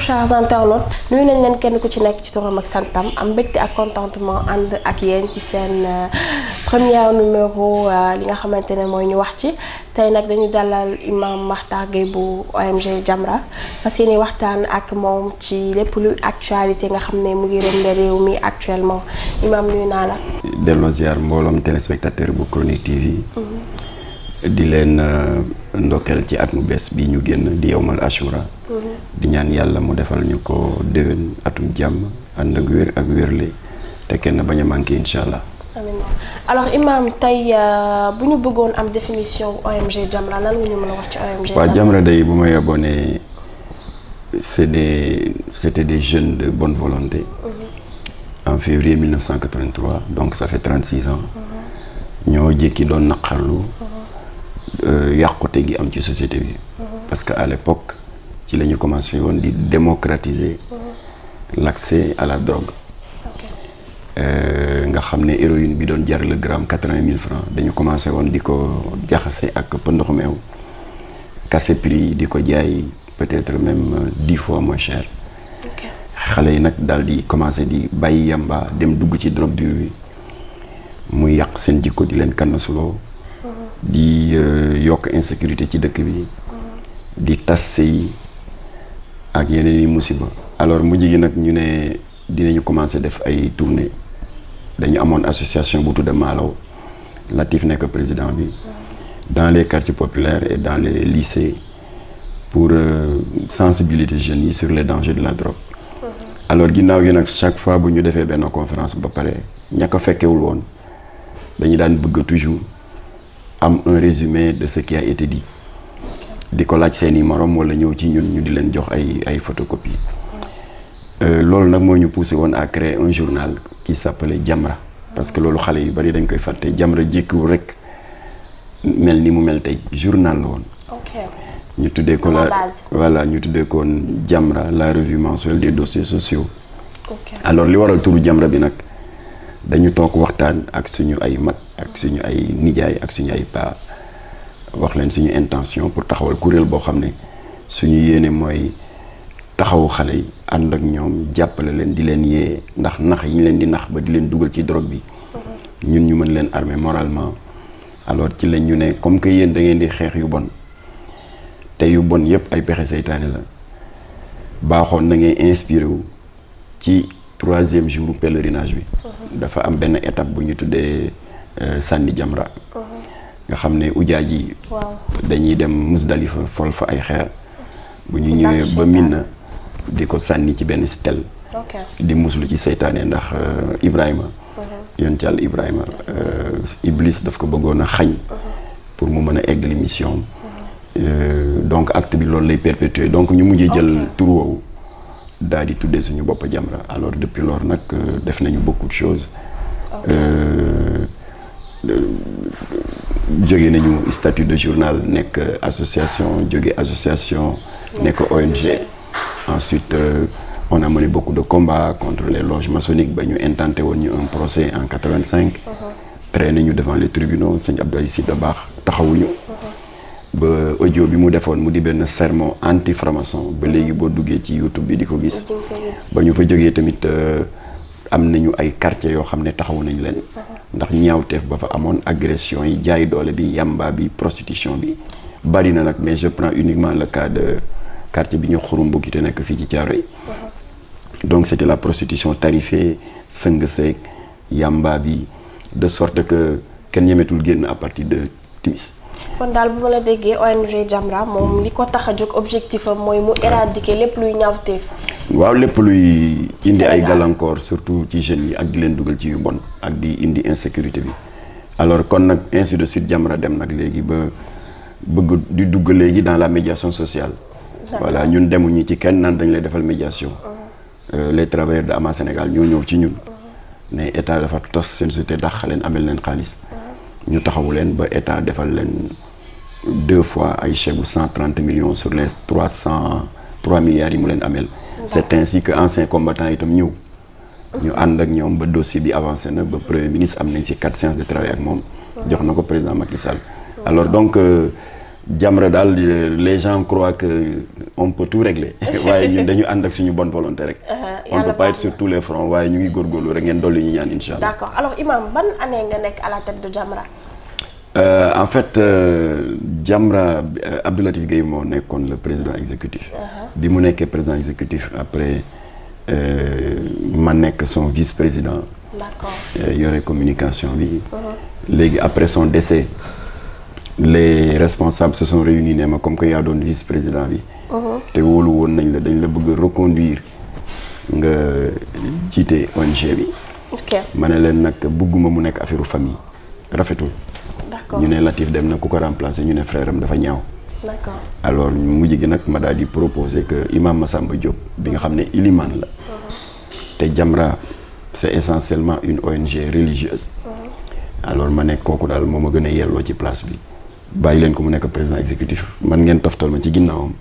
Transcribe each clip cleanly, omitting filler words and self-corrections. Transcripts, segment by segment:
chers internautes nuyu nañ leen kenn ku ci nekk ci turam ak santam am mbégte ak contentement ànd ak yéen ci seen premier numéro li nga xamante ne mooy ñu wax ci tey nag dañu dalal Imam Makhtar Gueye bu ONG Jamra fas yéene waxtaan ak moom ci lépp lu actualité nga xam ne mu ngi rëmbe réew mi actuellement Imam nuyu naa la. delloo ziar mbooloom téléspectateur bu Chronique TV. di leen ndokkeel ci at mu bees bi ñu génn di yawmal Ashura. di ñaan yàlla mu defal ñu ko déwén atum jàmm ànd ak wér ak wérle te kenn bañ a manqué incha allah. amiin alors Imam tey bu ñu bëggoon am définition ONG Jamra lan nga ñu mën a wax ci ONG. waaw Jamra day bu may abonné c'était des jeunes de bonne volonté. En février 1983 donc ça fait 36 ans. ñoo jékki doon naqarlu. yàqute gi am ci société bi. parce que à l'époque ci la ñu commencé woon di démocratiser l'accès à la drogue. nga xam ne héroïne bi doon jar le gramme 80 000 francs dañu commencé woon di ko jaxase ak pëndoxu meew casser prix di ko jaay peut-être même 10 fois moins cher. xale yi nag daal di commencé di bàyyi yamba dem dugg ci drogue dure bi muy yàq seen jikko di leen kannasuloo di yokk insécurité ci dëkk bi di tas sëy ak yeneen i musiba alors mujj gi nag ñu ne dinañu commencé def ay tournée dañu amoon association bu tudd Malaw Latif nekk président bi dans les quartiers populaires et dans les lycées pour sensibiliser jeunes yi sur les dangers de la drogue. Alors ginnaaw gi nag chaque fois bu ñu defee benn conférence ba pare ña ko fekkewul woon dañu daan bëgg toujours am un résumé de ce qui a été dit di ko laaj seeni morom wala ñëw ci ñun ñu di leen jox ay photocopie loolu nag moo ñu poussé woon à créer un journal qui s'appelait Jamra parce que loolu xale yu bari dañ koy fàtte Jamra jékkiwul rek mel ni mu mel tey journal la woon. ñu tuddee ko ñu tuddee ko Jamra la revue mensuelle des dossiers sociaux. Alors li waral turu Jamra bi nag dañu toog waxtaan ak suñu ay mag ak suñu ay nijaay ak suñu ay paa wax leen suñu intention pour taxawal kuréel boo xam ne suñu yéene mooy taxawu xale yi ànd ak ñoom jàppale leen di leen yee ndax nax yi ñu leen di nax ba di leen dugal ci drogue bi ñun ñu mën leen armer moralement. Alors ci lañ ñu ne comme que yéen da ngeen di xeex yu bon te yu bon yëpp ay pexe seytaane la baaxoon na ngay inspiré wu ci 3e jour pèlerinage bi. dafa am benn étape bu ñu tuddee sànni jamra. nga xam ne ujaaj yi dañuy dem Musdalifa fol fa ay xeer. bu ñu ñëwee ba Mina di ko sànni ci benn stèle. di muslu ci seytaane ndax Ibrahima. yonent Yàlla Ibrahima Iblis daf ko bëggoon a xañ. pour mu mën a eggali mission. Donc acte bi loolu lay perpétuer donc ñu mujjee jël tur woowu daal di tuddee suñu bopp Jamra alors depuis lors nag def nañu beaucoup de choses. jóge nañu statut de journal nekk association jóge association nekk ONG. Ensuite on a mené beaucoup de combats contre les loges maçonniques ba ñu intenté woon ñu un procès en 85. traîné ñu devant les tribunaux sëñ Abdou Aziz Sy Dabakh taxawuñu. ba audio bi mu defoon mu di benn sermon anti franc-maçon ba léegi boo duggee ci YouTube bi di ko gis. ba ñu fa jógee tamit am nañu ay quartiers yoo xam ne taxawu nañ leen. ndax ñaawteef ba fa amoon agression yi jaay doole bi yamba bi prostitution bi bari na nag mais je prends uniquement le cas de quartier bi ñu Xurumbukki te nekk fii ci Thiaroye. Donc c'était la prostitution tarifée sëng seeg yamba bi de sorte que kenn ñemetul génn à partir de timis. kon daal bu ma la déggee ONG Jamra moom li ko tax a jóg objectif am mooy mu éradiquer lépp luy ñaawteef. waaw lépp luy indi ay gàllankoor surtout ci jeunes yi ak di leen dugal ci yu bon ak di indi insécurité bi alors kon nag ainsi de suite Jamra dem nag léegi ba bëgg di dugg léegi dans la médiation sociale. voilà ñun demuñu ci kenn naan dañ lay defal médiation. Les travailleurs de AMA Sénégal ñoo ñëw ci ñun. ne état dafa tos seen société dàq leen amel leen xaalis. ñu taxawu leen ba état defal leen 2 fois ay chèque bu 130 millions sur les 3 milliards yi mu leen amel. C'est ainsi que anciens combattants itam ñëw. ñu ànd ak ñoom ba dossier bi avancé na ba premier ministre am nañ ci 4 séances de travail ak moom. jox na ko président Macky Sall. alors donc Jamra daal les gens croient que on peut tout régler waaye ñun dañu ànd ak suñu bonne volonté rek. On ne peut pas être sur tous les fronts waaye ñu ngi góorgóorlu rek ngeen dolli ñu ñaan incha allah. D'accord alors Imam ban année nga nekk à la tête de Jamra. En fait Jamra Abdou Latif Gueye moo nekkoon le président exécutif. bi mu nekkee président exécutif après ma nekk son vice-président. D'accord. Yore communication bi. léegi après son décès les responsables se sont réunis ne ma comme que yaa doon vice-président bi. te wóolu woon nañ la dañ la bëgg a reconduire nga jiite ONG bi. ok ma ne leen nag bëgguma mu nekk affaire famille rafetul. d'accord ñu ne Latif dem na ku ko remplacer ñu ne frère am dafa ñaaw. d'accord alors mujj gi nag ma daal di proposer que imam Massamba Diop bi nga xam ne iliman la. te Jamra c'est essentiellement une ONG religieuse. alors ma nekk kooku daal moo ma gën a yelloo ci place bi bàyyi leen ko mu nekk président exécutif man ngeen toftal ma ci ginnaawam.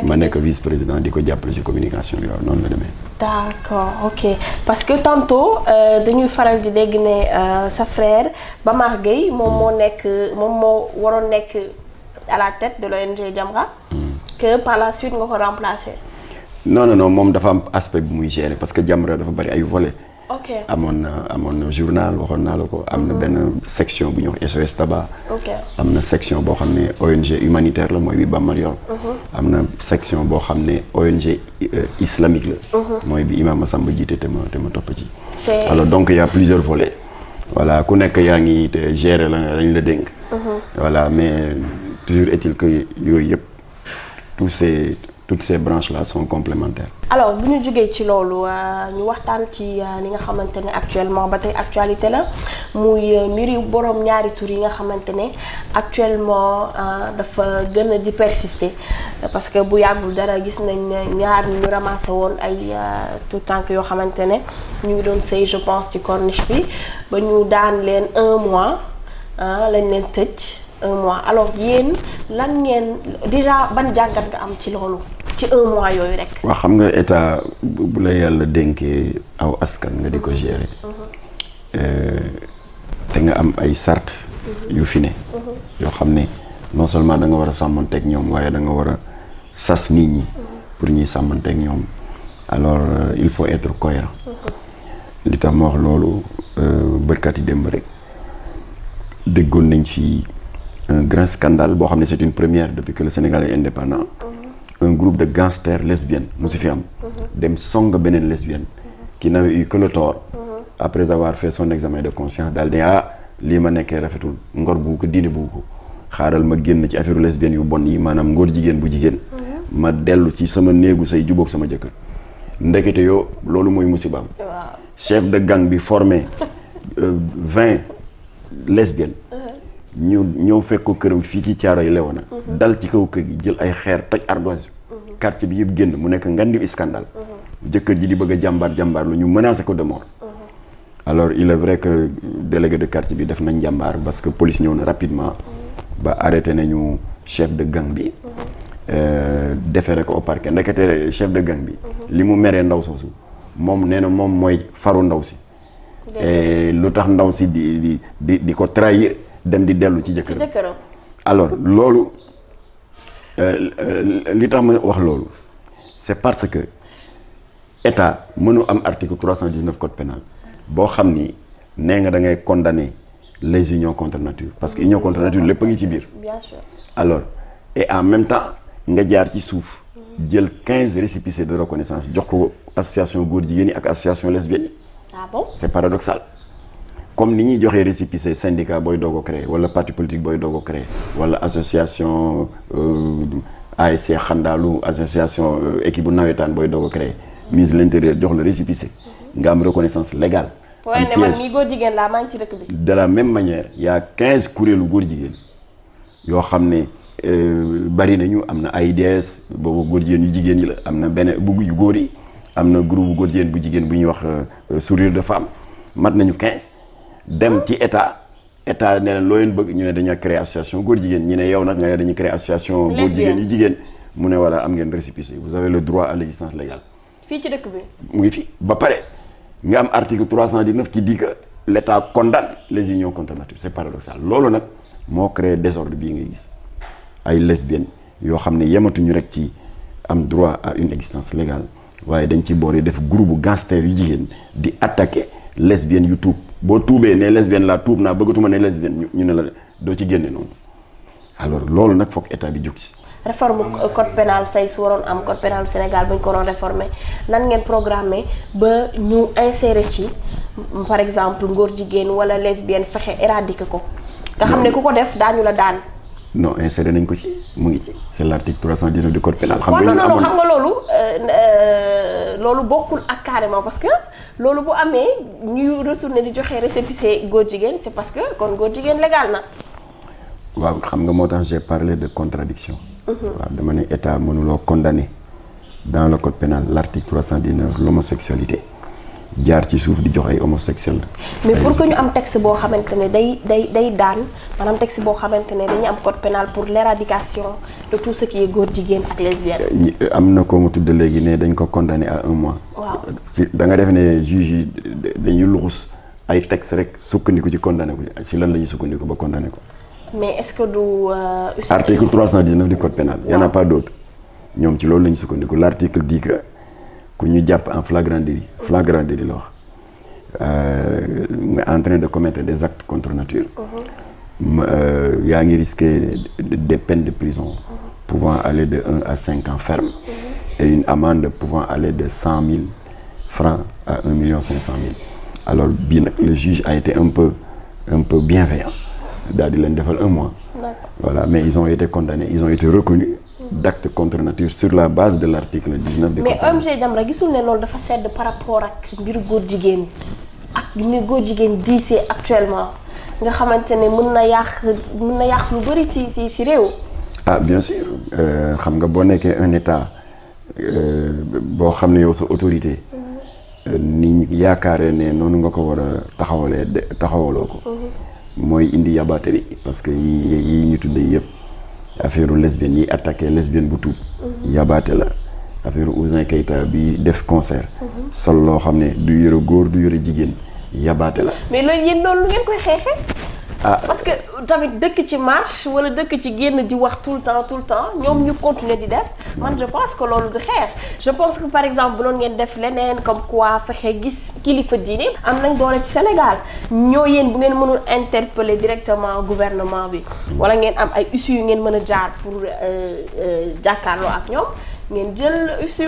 ma nekk vice-président di ko jàppale ci communication bi waaw noonu la demee. d'accord ok parce que tantôt dañuy faral di dégg ne sa frère Bamar Gueye moom moo waroon nekk à la tête de l'ONG Jamra. que par la suite nga ko remplacer. non moom dafa am aspect bu muy gérer parce que Jamra dafa bari ay volets. ok amoon na journal waxoon naa la ko am na benn section bu ñuy wax SOS Tabac. ok am na section boo xam ne ONG humanitaire la mooy bi Bamar yor. am na section boo xam ne ONG islamique la. mooy bi Imam Massamba jiite te ma topp ci. alors donc il y a plusieurs volets. voilà ku nekk yaa ngi gérer la lañ la dénk. voilà mais toujours est-il que yooyu yëpp toutes ces branches-là sont complémentaires. alors bu ñu jógee ci loolu ñu waxtaan ci li nga xamante ne actuellement ba tey actualité la muy mbiri borom ñaari tur yi nga xamante ne actuellement dafa gën a di persister parce que bu yàggul dara gis nañ ñaar ñu ramassé woon ay tout tànk yoo xamante ne ñu ngi doon sëy je pense ci corniche bi ba ñu daan leen 1 mois lañ leen tëj 1 mois alors yéen lan ngeen déjà ban jàngat nga am ci loolu ci 1 mois yooyu rek. waaw xam nga état bu la yàlla dénkee aw askan nga di ko gérer. te nga am ay sart yu fi ne. yoo xam ne non seulement da nga war a sàmmanteeg ñoom waaye da nga war a sas nit ñi. pour ñuy sàmmanteeg ñoom alors il faut être cohérent. li tax ma wax loolu bërkat yi démb rek déggoon nañ fi un grand scandale boo xam ne c'est une première depuis que le Sénégal est indépendant. un groupe de gangsters lesbiennes musu fi am. dem song beneen lesbienne. qui n'avait eu que le tort. après avoir fait son examen de conscience daal di lii ma nekkee rafetul ngor bu ko diine bu ko xaaral ma génn ci affaire lesbienne yu bon yi maanaam ngóor jigéen bu jigéen. ma dellu ci sama néegu say jubóog sama jëkkër. ndekete yoo loolu mooy musibaam. chef de gang bi formé 20 lesbiennes. ñu ñëw fekk ko këram fii ci Thiaroye Léona dal ci kaw kër gi jël ay xeer toj ardoise quartier bi yëpp génn mu nekk ngandi scandale. jëkkër ji di bëgg a jàmbaar lu ñu menacé ko de mort. alors il est vrai que délégué de quartier bi def nañ jàmbaar parce que police ñëw na rapidement ba arrêté nañu chef de gang bi. déféré ko au parquet ndekete chef de gang bi. li mu meree ndaw soosu moom nee na moom mooy faru ndaw si. lu tax ndaw si di ko trahir. dem di dellu ci jëkkëram alors loolu li tax ma wax loolu c'est parce que état mënu am article 319 code pénal boo xam ni nee nga da ngay condamner les unions contre nature parce que union contre nature lépp a ngi ci biir. bien sûr. alors et en même temps nga jaar ci suuf jël 15 récépissés de reconnaissance jox ko association góor jigéen yi ak association lesbienne yi. ah bon c'est paradoxal. comme ni ñuy joxee récépissé syndicat booy doog a créé wala parti politique booy doog a créé wala association ASC xandaalu association équipe bu nawetaan booy doog a créé ministre de l'intérieur jox la récépissé nga am reconnaissance légale. am siège man mii góor jigéen laa maa ngi ci dëkk bi. de la même manière y a 15 kuréelu góor jigéen yoo xam ne bari nañu am na AIDS boobu góor jigéen yu jigéen yi la am na benn bu yu góor yi am na groupe góor jigéen bu jigéen bu ñuy wax sourire de femme mat nañu 15. dem ci état ne leen loo leen bëgg ñu ne dañoo créer association góor jigéen ñu ne yow nag nga ne dañuy créer association góor jigéen yu jigéen mu ne voilà am ngeen récépissé vous avez le droit à l'existence légale. fii ci dëkk bi. mu ngi fi ba pare nga am article 319 qui dit que l'état condamne les unions contre nature c'est paradoxal loolu nag moo créé désordre bii ngay gis ay lesbiennes yoo xam ne yematuñu rek ci am droit à une existence légale waaye dañ ci boole def groupe gangster yu jigéen di attaquer lesbiennes yu tuub boo tuubee ne lesbienne laa tuub naa bëggatuma ne lesbienne ñu ne la doo ci génne noonu alors loolu nag foog état bi jóg si. réforme code pénal say su waroon am code pénal Sénégal bu ñu ko doon réformer lan ngeen programmé ba ñu insérer ci par exemple ngóor jigéen wala lesbienne fexe éradiquer ko. nga xam ne ku ko def daañu la daan. non inséré nañ ko ci mu ngi ci c'est l'article 319 du code pénal. xam nga non xam nga loolu bokkul ak carrément parce que loolu bu amee ñuy retourner di joxe récépissé góor jigéen c'est parce que kon góor jigéen légal na. waaw xam nga moo tax j'ai parlé de contradiction waaw dama ne état mënuloo condamner dans le code pénal l'article 319 l'homosexualité jaar ci suuf di jox ay homosexuels. mais pour que ñu am texte boo xamante ne day daan maanaam texte boo xamante ne dañu am code pénal pour l'éradication de tout ce qui est góor jigéen ak lesbienne. am na ko mu tudd léegi ne dañ ko condamné à 1 mois. waaw si da nga def ne juge yi dañuy luxus ay texte rek sukkandiku ci condamné ko si lan la ñuy sukkandiku ba condamné ko. mais est-ce que du. article 319 du code pénal. y en a pas d'autre ñoom ci loolu la ñu sukkandiku l'article dit que ku ñu jàpp en flagrant délit la wax nga en train de commettre des actes contre nature. yaa ngi risquer des peines de prison. pouvant aller de 1 à 5 ans ferme. et une amende pouvant aller de 100 000 francs à 1,5 million. alors bii nag le juge a été un peu bienveillant. daal di leen defal 1 mois. voilà mais ils ont été condamnés ils ont été reconnus d'actes contre nature sur la base de l'article 19 du code pénal. mais ONG Jamra gisul ne loolu dafa sedd par rapport ak mbiru góor jigéen ak ni góor jigéen diisee actuellement nga xamante ne mën na yàq lu bari ci réew. ah bien sûr xam nga boo nekkee un état boo xam ne yow sa autorité. ni yaakaaree ne noonu nga ko war a taxawaloo ko. mooy indi yabaate bi parce que yi ñu tuddee yëpp affaire lesbienne yi attaqué lesbienne bu tuub yabaate la affaire Ouzin Keita bi def concert sol loo xam ne du yëre góor du yëre jigéen yabaate la. mais loolu yéen loolu ngeen koy xeexee. parce que tamit dëkk ci marche wala dëkk ci génn di wax tout le temps ñoom ñu continuer di def man je pense que loolu du xeex je pense que par exemple bu doon ngeen def leneen comme quoi fexe gis kilifa diine am nañ doole ci Sénégal ñoo yéen bu ngeen mënul interpeller directement gouvernement bi wala ngeen am ay issues yu ngeen mën a jaar pour jàkkaarloo ak ñoom ngeen jël issue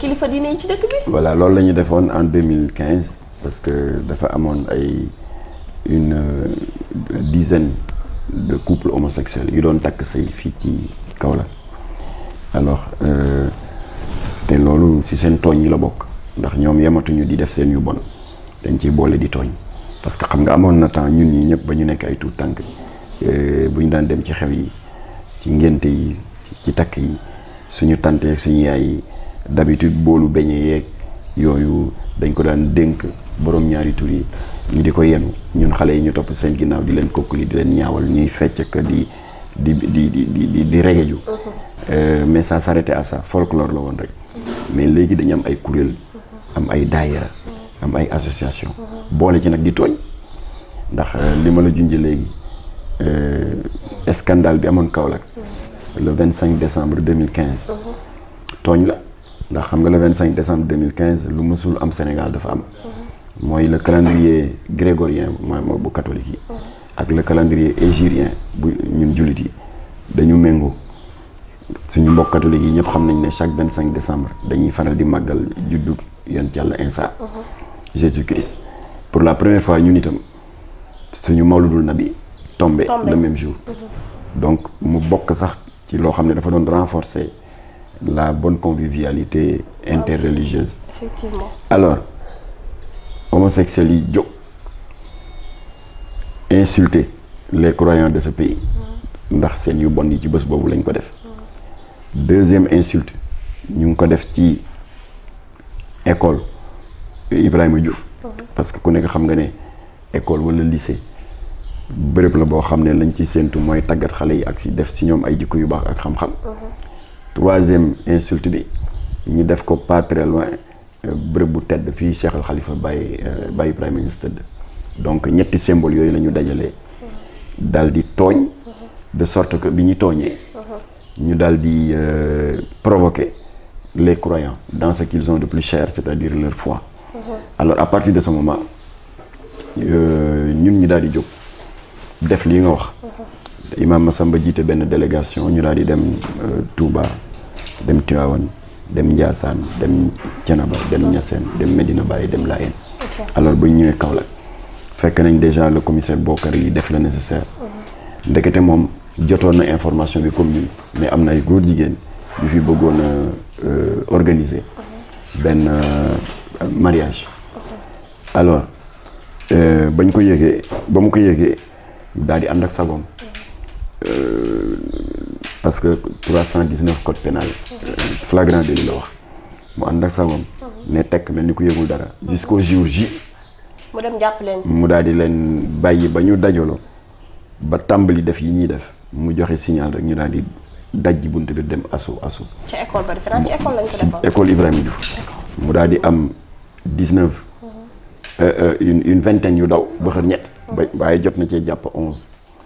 kilifa diine yi ci dëkk bi. voilà loolu la ñu defoon en 2015 parce que dafa amoon une dizaine de couples homosexuels yu doon takk sëy fii ci Kaolack alors te loolu ci seen tooñ yi la bokk ndax ñoom yematuñu di def seen yu bon dañ ciy boole di tooñ parce que xam nga amoon na temps ñun ñii ñëpp ba ñu nekk ay tuut tànk bu ñu daan dem ci xew yi ci ngénte yi ci takk yi suñu tante ak suñu yaay yi d'habitude boolu beñe yeeg yooyu dañ ko daan dénk borom ñaari tur yi ñu di ko yenu ñun xale yi ñu topp seen ginnaaw di leen kokkali di leen ñaawal ñuy fecc ka di regeju mais ça s'arrêtait à ça folklore la woon rek mais léegi dañu am ay kuréel am ay daayira am ay association boole ci nag di tooñ ndax li ma la junj léegi scandale bi amoon Kaolack le 25 décembre 2015 tooñ la ndax xam nga le 25 décembre 2015 lu mësul am Sénégal dafa am mooy le calendrier grégorien mooy bu catholique yi ak le calendrier hégirien bu ñun jullit yi dañu méngoo suñu mbokk catholique yi ñëpp xam nañ ne chaque 25 décembre dañuy faral di màggal juddu yonent Yàlla Insa Jésus Christ pour la première fois ñun itam suñu mawludul nabi tombé le même jour donc mu bokk sax ci loo xam ne dafa doon renforcer la bonne convivialité interreligieuse. Effectivement. Alors homosexuels yi jóg insulter les croyants de ce pays ndax seen yu bon yi ci bés boobu lañ ko def. Deuxième insulte ñu ngi ko def ci école Ibrahima Diouf parce que ku nekk xam nga ne école wala lycée bërëb la boo xam ne lañ ci séentu mooy tàggat xale yi ak si def si ñoom ay jikko yu baax ak xam-xam. Troisième insulte bi ñu def ko pas très loin bërëb bu tedd fii Cheikh Al Khalifa Baye Ibrahima Niass tëdd donc ñetti symbole yooyu la ñu dajalee daal di tooñ de sorte que bi ñu tooñee ñu daal di provoquer les croyants dans ce qu'ils ont de plus cher, c'est-à-dire leur foi. Alors à partir de ce moment ñun ñu daal di jóg def lii nga wax. Imam Massamba jiite benn délégation ñu daal di dem Touba, dem Tivaouane, dem Ndiassane, dem Thiénaba, dem Niassène, dem Medina Baye, dem Layène. Alors bu ñu ñëwee Kaolack fekk nañ déjà le commissaire Bokar yi def le nécessaire. Ndekete moom jotoon na information bi comme ñun mais am na ay góor jigéen yu fi bëggoon a organiser benn mariage. Alors bañ ko yëgee ba mu ko yëgee daal di ànd ak sagoom parce que 319 code pénal flagrant délit la wax mu ànd ak sagoom ne tekk mel ni ku yëgul dara jusqu'au jour J. mu dem jàpp leen. mu daal di leen bàyyi ba ñu dajaloo ba tàmbali def yi ñuy def mu joxe signal rek ñu daal di dajji bunt bi dem asu. ci école ba defe naa ci école lañ ko defoon. école Ibrahima Diouf. mu daal di am 19. une vingtaine yu daw ba xër ñett. waaye jot na cee jàpp 11.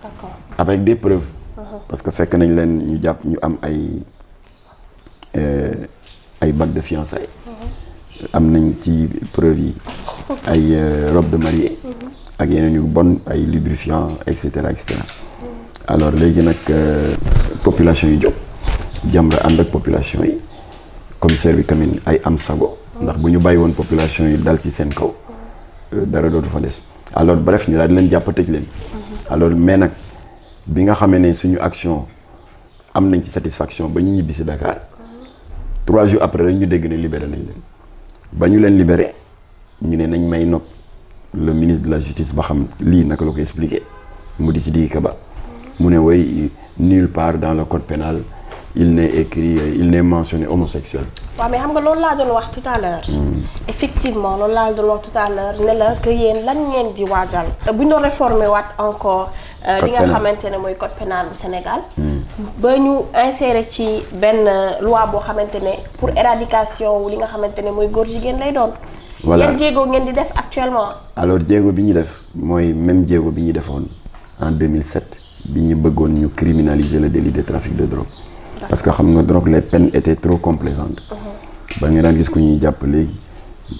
d'accord avec des preuves. parce que fekk nañ leen ñu jàpp ñu am ay bague de fiançailles. am nañ ci preuve yi ay robe de mariée. ak yeneen yu bon ay lubrifiant et cetera et cetera. alors léegi nag population yi jóg Jamra ànd ak population yi commissaire bi tamit ay am sago ndax bu ñu bàyyi woon population yi dal ci seen kaw dara dootu fa des. alors bref ñu daal di leen jàpp tëj leen. alors mais nag bi nga xamee ne suñu action am nañ ci satisfaction ba ñu ñibbi si Dakar 3 jours après rek ñu dégg ne libéré nañ leen ba ñu leen libéré ñu ne nañ may nopp le ministre de la justice ba xam lii naka la ko expliqué mu di Sidiki Kaba mu ne woy nulle part dans le code pénal il n'est écrit il n'est mentionné homosexuel. waaw mais xam nga loolu laa doon wax tout à l'heure effectivement loolu laa doon wax tout à l'heure ne la que yéen lan ngeen di waajal. bu ñu doon réformer waat encore. li nga xamante ne mooy code pénal bu Sénégal. ba ñu insérer ci benn loi boo xamante ne pour éradication wu li nga xamante ne mooy góor jigéen lay doon. voilà yan jéego ngeen di def actuellement. alors jéego bi ñu def mooy même jéego bi ñu defoon en 2007 bi ñu bëggoon ñu criminaliser le délit de trafic de drogue. parce que xam nga drogue les peines étaient trop complaisantes. ba nga daan gis ku ñuy jàpp léegi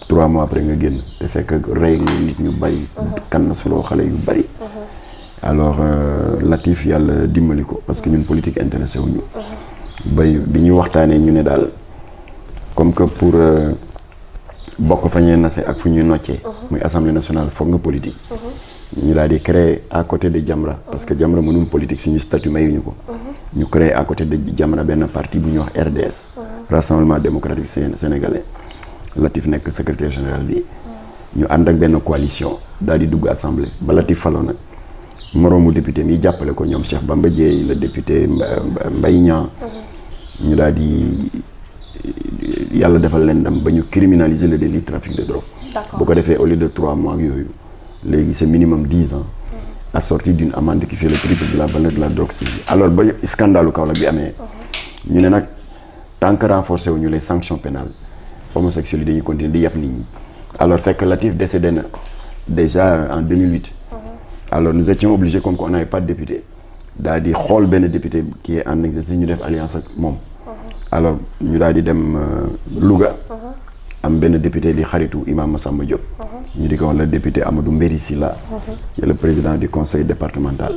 3 mois après nga génn te fekk rey nga nit ñu bari. kan na suloo xale yu bari. alors Latif yàlla dimbali ko parce que ñun politique intéressé wuñu bi ñu waxtaanee ñu ne daal comme que pour bokk fa ñuy nase ak fu ñuy noccee. muy assemblée nationale foog nga politique. ñu daal di créer à côté de Jamra parce que Jamra mënul politique suñu statut mayuñu ko. ñu créer à côté de Jamra benn parti bu ñuy wax RDS. Rassemblement démocratique sénégalais. Latif nekk secrétaire général bi. ñu ànd ak benn coalition daal di dugg assemblée ba Latif faloo nag moroomu député mi jàppale ko ñoom Cheikh Bamba Dièye le député Mbaye Niang. ñu daal di yàlla defal leen ndam ba ñu criminaliser le délit trafic de drogue. bu ko defee au lieu de 3 mois ak yooyu. léegi c'est minimum 10 ans assorti d'une amende qui fait le triple de la valeur de la drogue saisie. Alors ba scandalu Kaolack bi amee ñu ne nag tant que renforcé wuñu les sanctions pénales homosexuels yi dañuy continuer di yàpp nit ñi. alors fekk Latif décédé na déjà en 2008. alors nous étions obligés comme qu'on n'avait pas de député daal di xool benn député qui est en exercice ñu def alliance ak moom. alors ñu daal di dem Louga. am benn député di xaritu Imam Massamba Diop. ñu di ko wax le député Amadou Mbéri Sylla qui est le président du conseil départemental.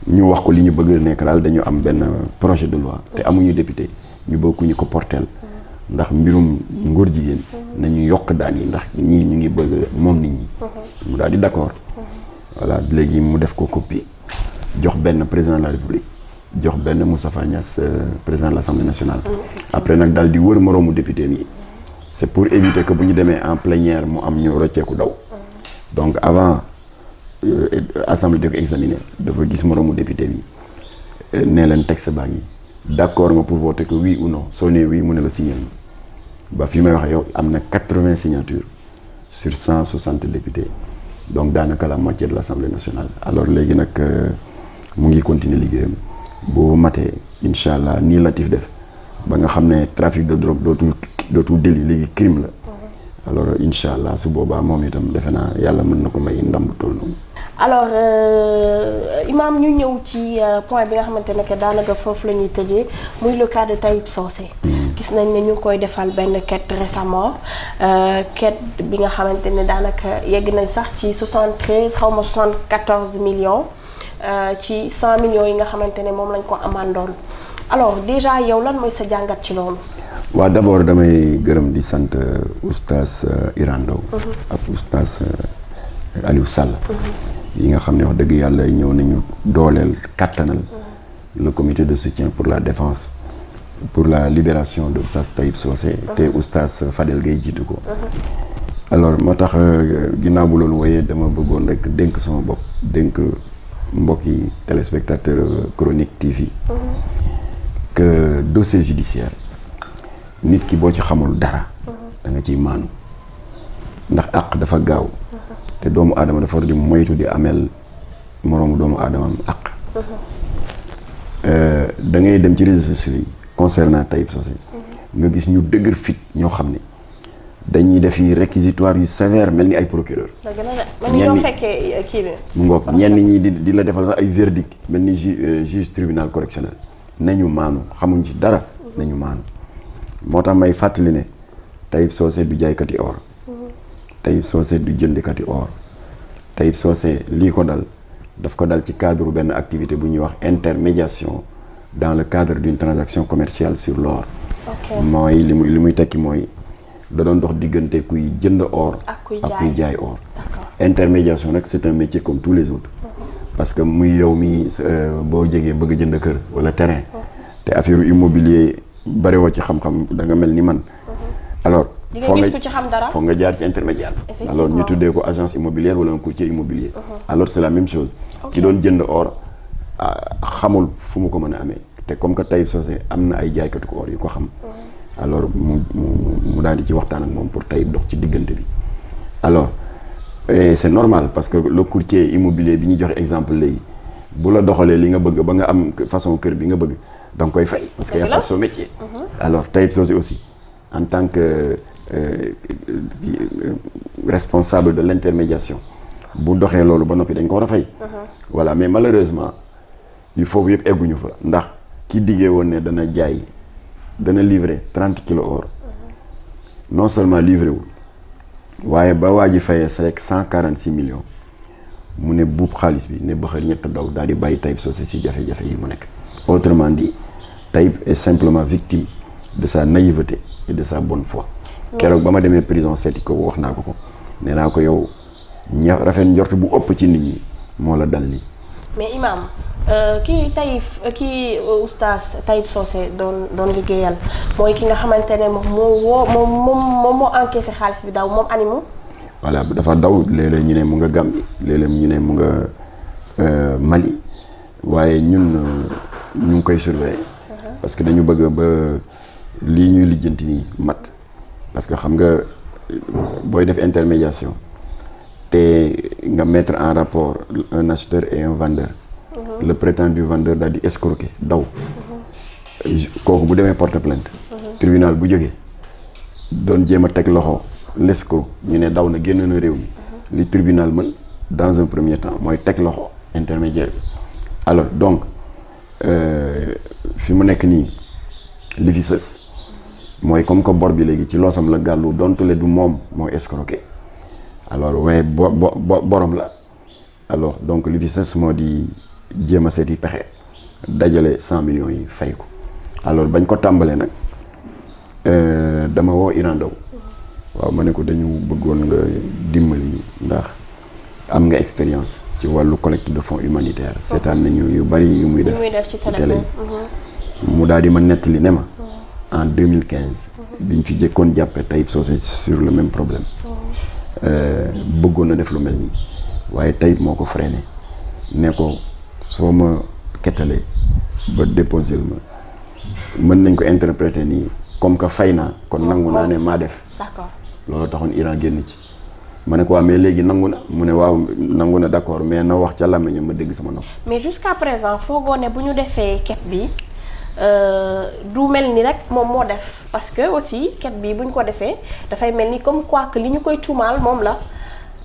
ñu wax ko li ñu bëgg nekk daal dañu am benn projet de loi te amuñu député ñu bëgg ñu ko porteel ndax mbirum ngóor jigéen nañu yokk daan yi ndax ñii ñu ngi bëgg moom nit ñi. mu daal di d'accord. voilà léegi mu def ko copie jox benn président de la République jox benn Moustapha Niasse président de l'Assemblée nationale. après nag daal di wër moroomu député yi. c'est pour éviter que bu ñu demee en plénière mu am ñu rocceeku daw. donc avant assemblée di ko examiner dafa gis moroomu député bi nee leen texte baa ngi d'accord nga pour voter que oui ou non soo nee oui mu ne la signer ba fi may wax yow am na 80 signatures sur 160 députés donc daanaka la moitié de l'Assemblée nationale. alors léegi nag mu ngi continuer liggéeyam boo matee incha allah nii Latif def ba nga xam ne trafic de drogue dootul délit léegi crime la. alors incha allah su boobaa moom itam defe naa yàlla mën na ko may ndam bu toll noonu. alors Imam ñu ñëw ci point bi nga xamante ne que daanaka foofu la ñuy tëjee muy le cas de Taïb Socé. gis nañ ne ñu ngi koy defal benn quête récemment quête bi nga xamante ne daanaka yegg nañ sax ci 73 xaw ma 74 millions ci 100 millions yi nga xamante ne moom lañ ko amandoon alors déjà yow lan mooy sa jàngat ci loolu. waaw d'abord damay gërëm di sant oustaz Iran Ndao ak oustaz Aliou Sall. yi nga xam ne wax dëgg yàlla ñëw nañu dooleel kattanal le comité de soutien pour la défense pour la libération de oustaz Taïb Socé te oustaz Fadel Gueye jiitu ko. alors moo tax ginnaaw bu loolu wooyee dama bëggoon rek dénk sama bopp dénk mbokki téléspectateur Chronique TV que dossier judiciaire nit ki boo ci xamul dara da nga ciy maanu ndax àq dafa gaaw te doomu aadama dafa war di moytu di ameel moroomu doomu aadamam àq da ngay dem ci réseaux sociaux yi concernant Taïb Socé nga gis ñu dëgër fit ñoo xam ne dañuy def yi réquisitoire yu sévère mel ni ay procureur ñenn fekkee kii bi mu ngoog ñenn ñi di la defal sax ay verdict mel ni juge tribunal correctionnel nañu maanu xamuñ ci dara nañu maanu moo tax may fàttali ne Taïb Socé du jaaykati or Taïb Socé du jëndkati or Taïb Socé lii ko dal daf ko dal ci cadre benn activité bu ñuy wax intermédiation dans le cadre d'une transaction commerciale sur l'or. mooy li muy tekki mooy da doon dox diggante kuy jënd or ak kuy jaay or. intermédiation nag c'est un métier comme tous les autres. parce que muy yow mi boo jegee bëgg a jënd kër wala terrain te affaire immobilier bariwoo ci xam-xam da nga mel ni man alors foog nga jaar ci intermédiaire alors ñu tuddee ko agence immobilière wala un courtier immobilier alors c'est la même chose ki doon jënd or xamul fu mu ko mën a amee te comme que Taïb Socé am na ay jaaykatu ko or yu ko xam alors mu daal di ci waxtaan ak moom pour Taïb dox ci diggante bi alors c'est normal parce que le courtier immobilier bi ñu joxe exemple léegi bu la doxalee li nga bëgg ba nga am façon kër bi nga bëgg da nga koy fay parce que y a pas son métier alors Taïb Socé aussi en tant que responsable de l'intermédiation bu doxee loolu ba noppi dañ ko war a fay voilà mais malheureusement il faut yëpp egguñu fa ndax ki diggee woon ne dana livrer 30 kilos or non seulement livré wul waaye ba waa ji fayee rek 146 millions mu ne buub xaalis bi ne bëxër ñett daw daal di bàyyi Taïb Socé si jafe-jafe yi mu nekk autrement dit Taïb est simplement victime de sa naïveté et de sa bonne foi keroog ba ma demee prison seeti ko wax naa ko nee naa ko yow rafet njort bu ëpp ci nit ñi moo la dal li mais Imam kii oustaz Taïb Socé doon liggéeyal mooy ki nga xamante ne moom moo encaissé xaalis bi daw moom animu voilà dafa daw léeg-léeg ñu ne mu nga Gambie léeg-léeg ñu ne mu nga Mali waaye ñun ñu ngi koy surveiller parce que dañu bëgg ba lii ñuy lijjanti nii mat parce que xam nga booy def intermédiation te nga mettre en rapport un acheteur et un vendeur le prétendu vendeur daal di escroquer daw kooku bu demee porte plainte tribunal bu jógee doon jéem a teg loxo l'escroc ñu ne daw na génn na réew mi li tribunal mën dans un premier temps mooy teg loxo intermédiaire bi alors donc fi mu nekk nii li fi sës mooy comme que bor bi léegi ci loosam la gàllu doontule du moom moo escroqué alors waaye borom la alors donc li fi sës moo di jéem a seeti pexe dajale 100 millions yi fay ko alors bañ ko tàmbalee nag dama woo Iran Ndao waaw ma ne ko dañu bëggoon nga dimbali ñu ndax am nga expérience ci wàllu collecte de fonds humanitaire seetaan nañu yu bari yu muy def ci télé yi mu daal di ma nettali ne ma en 2015 biñ fi jëkkoon jàppe Taïb Socé sur le même problème bëggoon na def lu mel nii waaye Taïb moo ko freiné ne ko soo ma kettalee ba déposé ma mën nañ ko interpréter nii comme que fay naa kon nangu naa ne maa def d'accord loolu taxoon Iran génn ci ma ne ko waaw mais léegi nangu na mu ne waaw nangu na d'accord mais na wax ca làmmiñam ma dégg sama nopp mais jusqu'à présent foogoo ne bu ñu defee quête bi du mel ni rek moom moo def parce que aussi ket bi bu ñu ko defee dafay mel ni comme quoi que li ñu koy tuumaal moom la.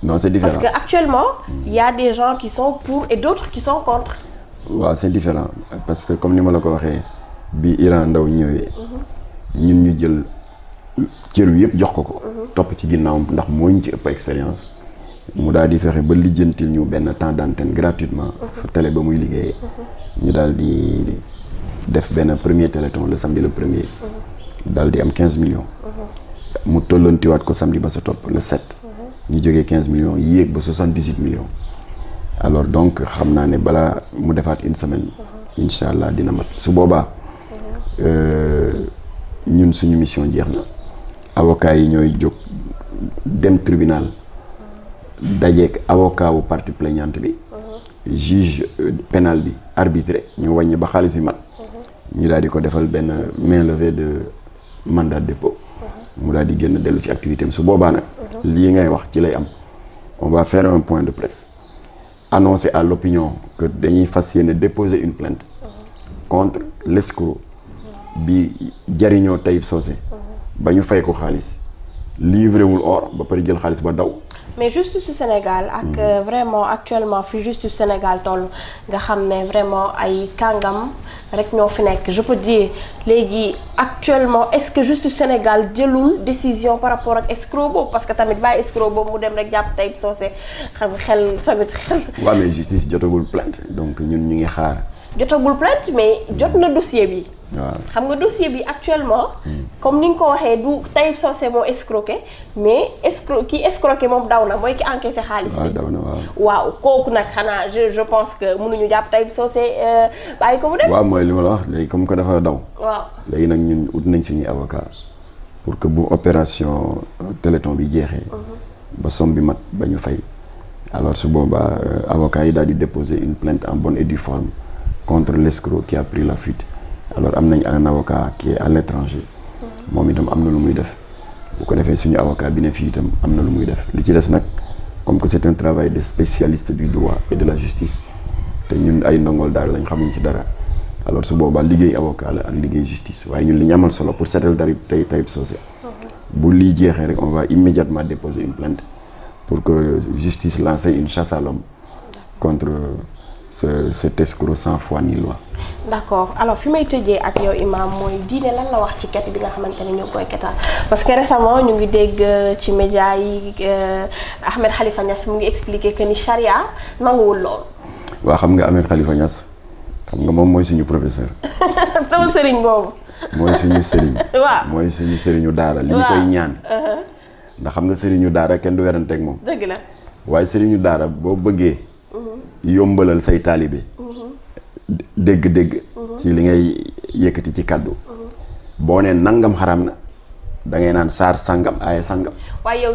non c'est différent parce que actuellement il y a des gens qui sont pour et d'autres qui sont contre. waaw c'est différent parce que comme ni ma la ko waxee bi Iran Ndao ñëwee. ñun ñu jël cër wi yëpp jox ko. topp ci ginnaawam ndax moo ñu ci ëpp expérience. mu daal di fexe ba lijjantil ñu benn temps d'antenne gratuitement. fa télé ba muy liggéeyee. ñu daal di def benn premier téléthon le samedi le premier. daal di am 15 millions. mu tollantiwaat ko samedi ba sa topp le 7. ñu jógee 15 millions yéeg ba 78 millions. alors donc xam naa ne balaa mu defaat une semaine. incha allah dina mat su boobaa. ñun suñu mission jeex na. avocats yi ñooy jóg dem tribunal. dajeek avocat wu partie plaignante bi. juge pénal bi arbitré ñu wàññi ba xaalis bi mat. ñu daal di ko defal benn mainlevée de mandat de dépôt. mu daal di génn dellu ci activité am su boobaa nag. lii ngay wax ci lay am. on va faire un point de presse. annoncer à l'opinion que dañuy fas yéene déposer une plainte. contre l'escroc bi jariñoo Taïb Socé. ba ñu fay ko xaalis. livré wul or ba pare jël xaalis ba daw. mais justice du Sénégal ak vraiment actuellement fi justice Sénégal toll nga xam ne vraiment ay kàngam rek ñoo fi nekk je peux dire léegi actuellement est-ce que justice Sénégal jëlul décision par rapport ak escroc boobu parce que tamit bàyyi escroc boobu mu dem rek jàpp Taïb Socé xam xel tamit xel. waaw mais justice jotagul plainte donc ñun ñu ngi xaar. jotagul plainte mais jot na dossier bi. waaw xam nga dossier bi actuellement. comme ni nga ko waxee du Taïb Socé moo escroqué mais ki escroqué moom daw na mooy ki encaissé xaalis bi. waaw daw na waaw kooku nag xanaa je pense que mënuñu jàpp Taïb Socé bàyyi ko mu dem. waaw mooy li ma la wax léegi comme que dafa daw. waaw léegi nag ñun ut nañ suñuy avocat pour que bu opération téléthon bi jeexee. ba somme bi mat ba ñu fay. alors su boobaa avocat yi daal di déposer une plainte en bonne et due forme contre l'escroc qui a pris la fuite. alors am nañ un avocat qui est à l'étranger. moom itam am na lu muy def. bu ko defee suñu avocat bi ne fii itam am na lu muy def li ci des nag comme que c'est un travail de spécialiste du droit et de la justice te ñun ay ndongol daal lañ xamuñ ci dara alors su boobaa liggéey avocat la ak liggéey justice waaye ñun li ñu amal solo pour seetal Taïb Socé. bu lii jeexee rek on va immédiatement déposer une plainte pour que justice lance une chasse à l'homme contre cet escroc sans foi ni loi. d'accord alors fi may tëjee ak yow Imam mooy diine lan la wax ci ket bi nga xamante ne ñu ngi koy ketal parce que récemment ñu ngi dégg ci média yi Ahmed Khalifa Niass mu ngi expliquer que ni charia nanguwul lool. waaw xam nga Ahmed Khalifa Niass xam nga moom mooy suñu professeur. sama sëriñ boobu. mooy suñu sëriñ. waaw mooy suñu sëriñu daara. li ñu koy ñaan. ndax xam nga sëriñu daara kenn du weranteeg moom. dëgg la. waaye sëriñu daara boo bëggee. yombalal say taalibe. dégg-dégg. ci li ngay yëkkati ci kàddu. boo nee nangam xaram na da ngay naan saar sangam aaya sangam. waaye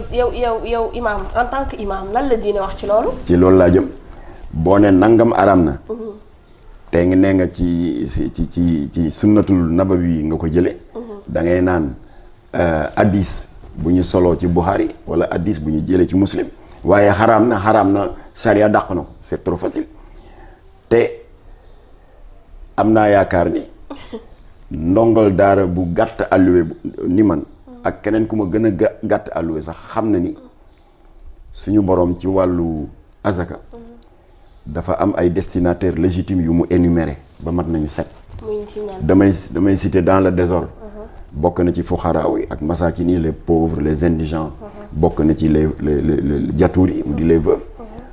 yow Imam en tant que imam lan la diine wax ci loolu. ci loolu laa jëm boo nee nangam aram na. te nga nee nga ci sunnatul nabawi nga ko jëlee. da ngay naan hadis bu ñu soloo ci Bukhari wala hadis bu ñu jëlee ci Muslim. waaye xaraam na sariya dàq na ko c'est trop facile te am naa yaakaar ni ndongal daara bu gàtt alluwe ni man ak keneen ku ma gën a gàtt alluwe sax xam na ni suñu borom ci wàllu azaka dafa am ay destinataires légitimes yu mu énuméré ba mat nañu 7. damay citer dans le désordre. bokk na ci fuqaraaw yi ak masakin yi les pauvres les indigents. bokk na ci les jatuur yi mu di les veuves.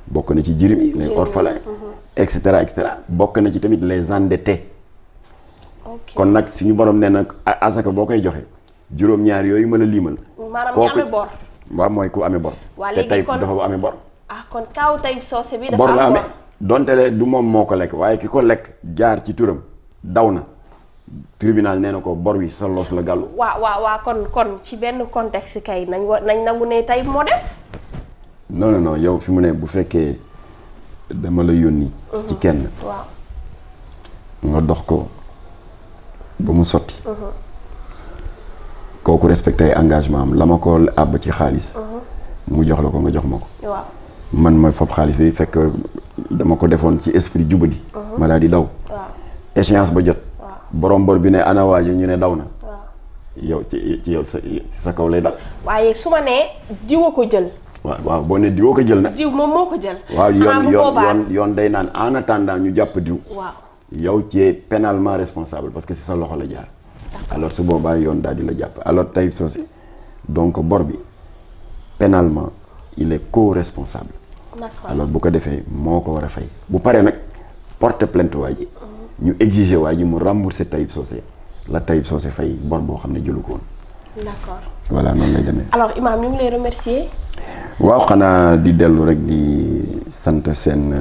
bokk na ci jirim yi les orphelins. et cetera et cetera bokk na ci tamit les endettés. kon nag suñu borom nee nag asaka boo koy joxe juróom-ñaar yooyu mën a liimal. maanaam ñu amee bor. waaw mooy ku amee bor. te tey dafa amee bor. kon kaw Taïb Socé bi dafa bor am la amee donte le du moom moo ko lekk waaye ki ko lekk jaar ci turam daw na. tribunal nee na ko bor wi sa loos la gàllu. waaw kon ci benn contexte kay nañ nangu ne Taïb moo def. non yow fi mu ne bu fekkee dama la yónni. ci kenn. waaw. nga dox ko ba mu sotti. kooku respecté ay engagement am la ma ko àbb ci xaalis. mu jox la ko nga jox ma ko. waaw. man ma fob xaalis bi fekk dama ko defoon ci esprit jubadi. ma daal di daw. waaw. échéance ba jot. borom bor bi ne ana waaji ñu ne daw na. waaw yow ci yow sa kaw lay dal. waaye su ma nee diwa ko jël. waaw boo ne diwoo ko jël nag. diw moom moo ko jël. waaw yoon day naan en attendant ñu jàpp diw. waaw yow ci es pénalement responsable parce que si sa loxo la jaar. alors su boobaa yoon daal di la jàpp alors Taib Socé donc bor bi pénalement il est co-responsable. d'accord alors bu ko defee moo ko war a fay bu paree nag porter plainte waa ji ñu exiger waa ji mu rembourser Taib Socé la Taib Socé fay bor boo xam ne jëlu ko woon. d'accord voilà noonu lay demee. alors Imam ñu ngi lay remercier. waaw xanaa di dellu rek di sant seen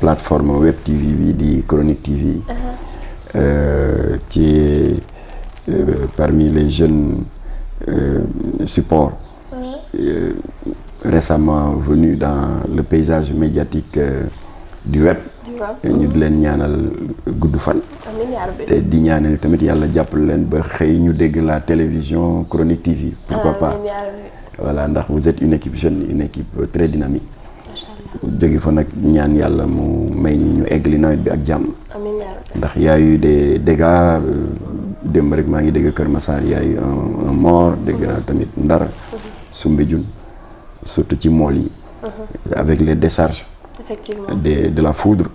plateforme web TV bi di Chronique TV. qui est parmi les jeunes supports récemment venus dans le paysage médiatique du web. ñu di leen ñaanal gudd fan. amiin yaa rabbi. te di ñaanal tamit yàlla jàppale leen ba xëy ñu dégg la télévision Chronique TV. pourquoi pas amiin yaa rabbi. voilà ndax vous êtes une équipe jeune une équipe très dynamique. macha allah jóge fa nag ñaan yàlla mu may ñu eggali nawet bi ak jàmm. amiin yaa rabbi. ndax y a eu des dégâts démb rek maa ngi dégg Kër Massar y a eu un mort dégg naa tamit Ndar. Soumbédioune surtout ci mool yi. avec les décharges. effectivement de la foudre.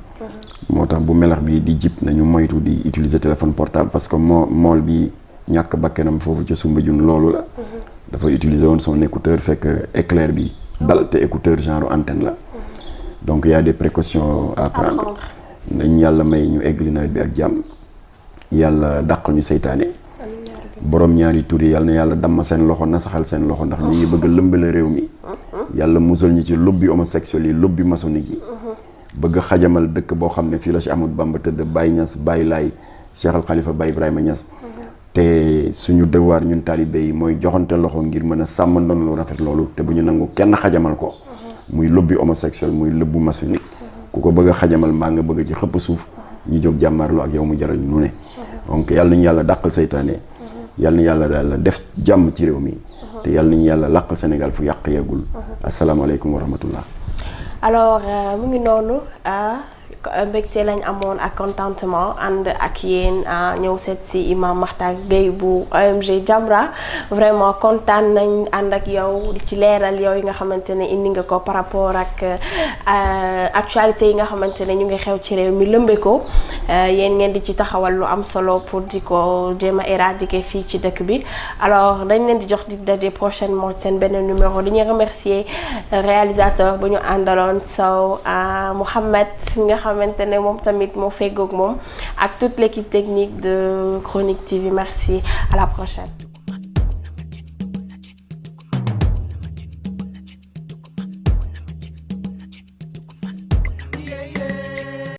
moo tax bu melax bi di jip nañu moytu di utiliser téléphone portable parce que mool bi ñàkk bakkanam foofu ca Soumbédioune loolu la. dafa utiliser woon son écouteur fekk éclair bi dal te écouteur genre antenne la. donc y a des précautions à prendre. nañ yàlla may ñu eggali nawet bi ak jàmm yàlla dàqal ñu seytaane. borom ñaari tur yi yàlla na yàlla damm seen loxo nasaxal seen loxo ndax ñu ngi bëgg a lëmbale réew mi. yàlla musal ñi ci lobby homosexuel yi lobby maçonnique yi. bëgg a xajamal dëkk boo xam ne fii la Cheikh Ahmadou Bamba tëdd Baye Niass Baye Laye Cheikh Al Khalifa Baye Ibrahima Niass. te suñu devoir ñun taalibe yi mooy joxante loxo ngir mën a sàmm ndono lu rafet loolu te bu ñu nangu kenn xajamal ko. muy lobby homosexuel muy lobby maçonnique. ku ko bëgg a xajamal mbaa nga bëgg ci xëpp suuf ñu jóg jàmmaarloo ak yow mu jarañ lu ne. donc yàlla nañu yàlla dàqal seytaane. yàlla na yàlla daal def jàmm ci réew mi. te yàlla nañu yàlla làqal Sénégal fu yàq yeggul. asalaamaaleykum wa rahmatullah. alors mu ngi noonu mbégte lañ amoon ak contentement ànd ak yéen ñëw seet si Imam Makhtar Gueye bu ONG Jamra vraiment kontaan nañ ànd ak yow di ci leeral yow yi nga xamante ne indi nga ko par rapport ak actualité yi nga xamante ne ñu ngi xew ci réew mi lëmbe ko yéen ngeen di ci taxawal lu am solo pour di ko jéem a éradiquer fii ci dëkk bi alors dañ leen di jox di daje prochainement seen benn numéro di ñu remercier réalisateur bu ñu àndaloon Sow Mouhamed nga xamante ne moom tamit moo feggoog moom ak toute l'équipe technique de Chronique TV merci à la prochaine.